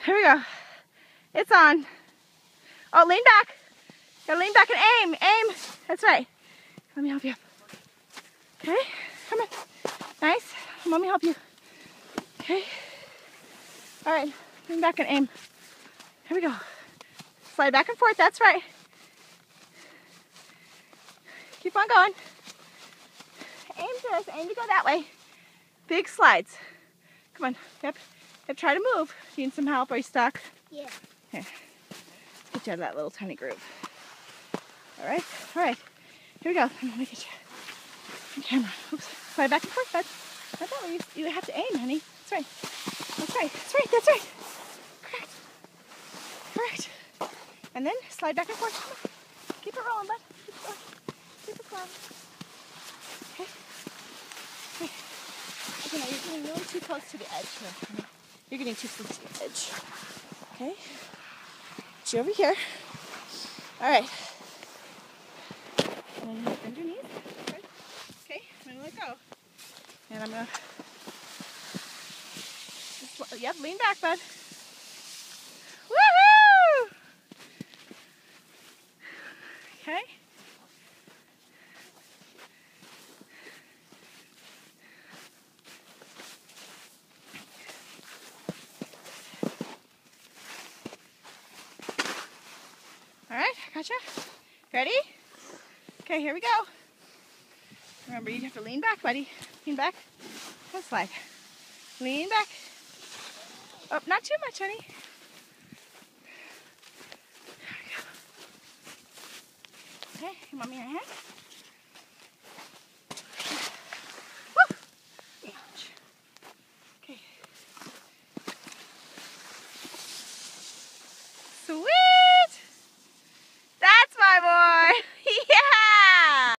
Here we go. It's on. Oh, lean back. Gotta lean back and aim. Aim. That's right. Let me help you up. Okay, come on. Nice. Let me help you. Okay. All right, lean back and aim. Here we go. Slide back and forth. That's right. Keep on going. Aim to this. Aim to go that way. Big slides. Come on. Yep. Try to move. You need some help? Are you stuck? Yeah. Here. Let's get you out of that little tiny groove. All right. All right. Here we go. Let me get you on camera. Oops. Slide back and forth, bud. Not that way. You have to aim, honey. That's right. That's right. That's right. That's right. Correct. Correct. And then slide back and forth. Come on. Keep it rolling, bud. Keep it going. Keep it going. Okay. Okay. Okay, now you're getting really too close to the edge here, honey. You're getting too close to the edge. Okay. Get you over here. All right. And then you bend your knees. Good. Okay. I'm gonna let go. And I'm gonna. Yep. Lean back, bud. Woohoo! Okay. All right, gotcha. Ready? Okay, here we go. Remember, you have to lean back, buddy. Lean back. Go slide. Lean back. Oh, not too much, honey. There we go. Okay, you want me your hand? Woo! Ouch. Okay. Sweet!